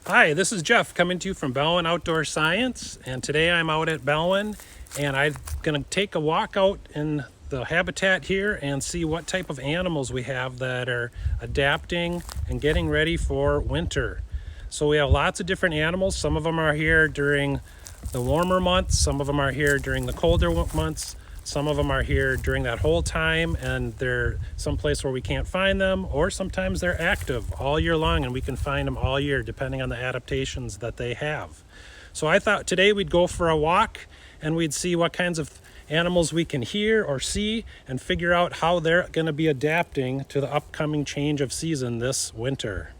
Hi, this is Jeff coming to you from Bellwin Outdoor Science, and today I'm out at Bellwin and I'm going to take a walk out in the habitat here and see what type of animals we have that are adapting and getting ready for winter. So we have lots of different animals. Some of them are here during the warmer months, some of them are here during the colder months. Some of them are here during that whole time and they're someplace where we can't find them, or sometimes they're active all year long and we can find them all year depending on the adaptations that they have. So I thought today we'd go for a walk and we'd see what kinds of animals we can hear or see and figure out how they're going to be adapting to the upcoming change of season this winter.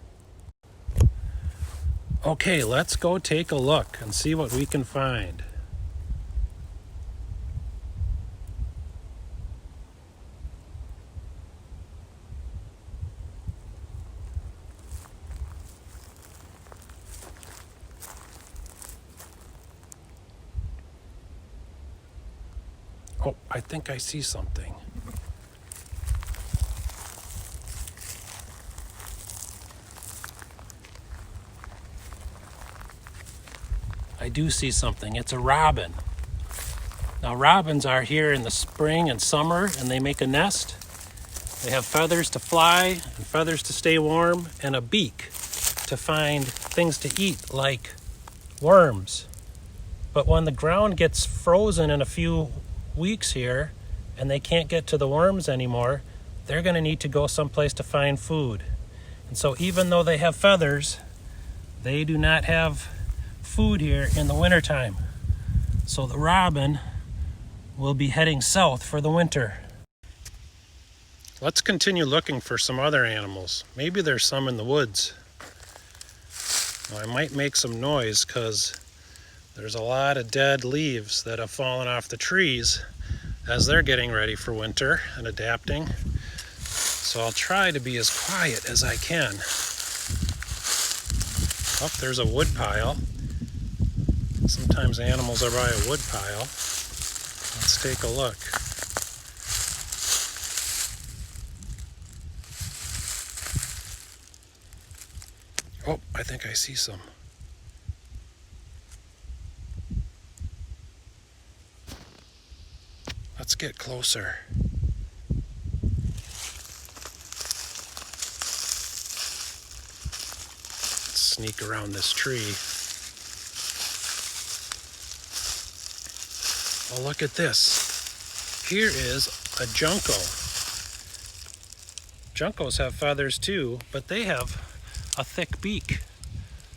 Okay, let's go take a look and see what we can find. Oh, I think I see something. I do see something. It's a robin. Now, robins are here in the spring and summer and they make a nest. They have feathers to fly and feathers to stay warm and a beak to find things to eat like worms. But when the ground gets frozen in a few weeks here and they can't get to the worms anymore, they're going to need to go someplace to find food. And so even though they have feathers, they do not have food here in the wintertime. So the robin will be heading south for the winter. Let's continue looking for some other animals. Maybe there's some in the woods. Now, I might make some noise because there's a lot of dead leaves that have fallen off the trees as they're getting ready for winter and adapting. So I'll try to be as quiet as I can. Oh, there's a wood pile. Sometimes animals are by a wood pile. Let's take a look. Oh, I think I see some. Let's get closer. Let's sneak around this tree. Oh, look at this. Here is a junco. Juncos have feathers too, but they have a thick beak.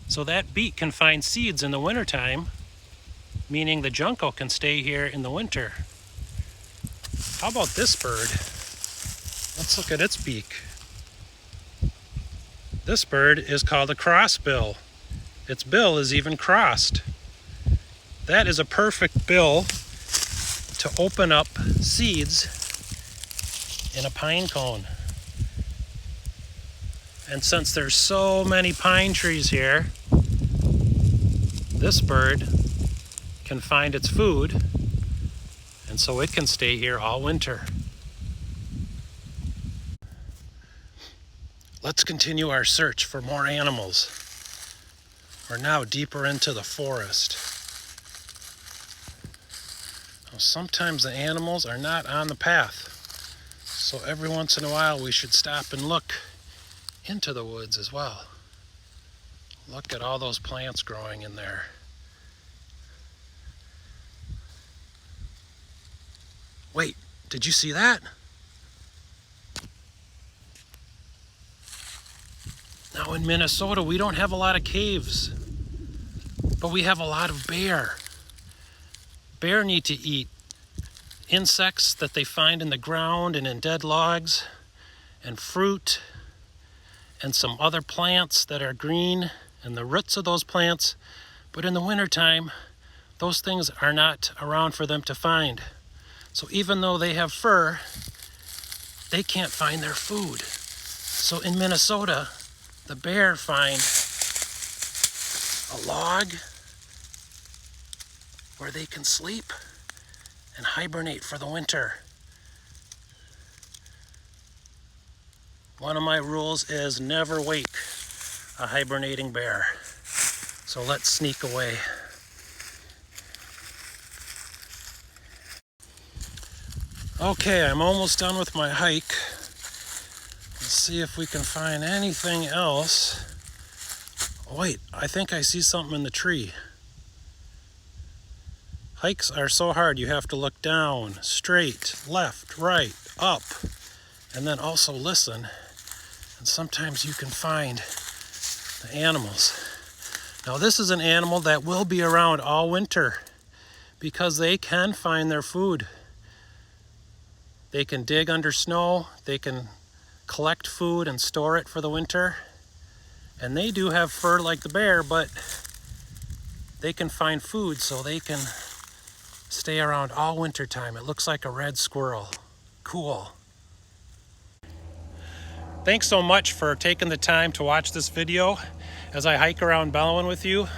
So that beak can find seeds in the wintertime, meaning the junco can stay here in the winter. How about this bird? Let's look at its beak. This bird is called a crossbill. Its bill is even crossed. That is a perfect bill to open up seeds in a pine cone. And since there's so many pine trees here, this bird can find its food, and so it can stay here all winter. Let's continue our search for more animals. We're now deeper into the forest. Sometimes the animals are not on the path, so every once in a while we should stop and look into the woods as well. Look at all those plants growing in there. Wait, did you see that? Now in Minnesota we don't have a lot of caves, but we have a lot of bear. Bear need to eat insects that they find in the ground and in dead logs, and fruit, and some other plants that are green, and the roots of those plants. But in the wintertime, those things are not around for them to find. So even though they have fur, they can't find their food. So in Minnesota, the bear find a log where they can sleep and hibernate for the winter. One of my rules is never wake a hibernating bear. So let's sneak away. Okay, I'm almost done with my hike. Let's see if we can find anything else. Wait, I think I see something in the tree. Hikes are so hard. You have to look down, straight, left, right, up, and then also listen. And sometimes you can find the animals. Now this is an animal that will be around all winter because they can find their food. They can dig under snow, they can collect food and store it for the winter. And they do have fur like the bear, but they can find food so they can stay around all winter time. It looks like a red squirrel. Cool. Thanks so much for taking the time to watch this video as I hike around Bellowin with you,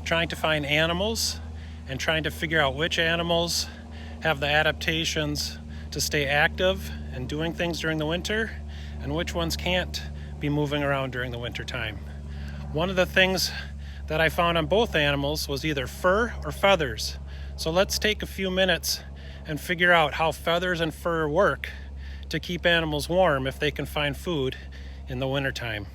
trying to find animals and trying to figure out which animals have the adaptations to stay active and doing things during the winter, and which ones can't be moving around during the winter time. One of the things that I found on both animals was either fur or feathers. So let's take a few minutes and figure out how feathers and fur work to keep animals warm if they can find food in the wintertime.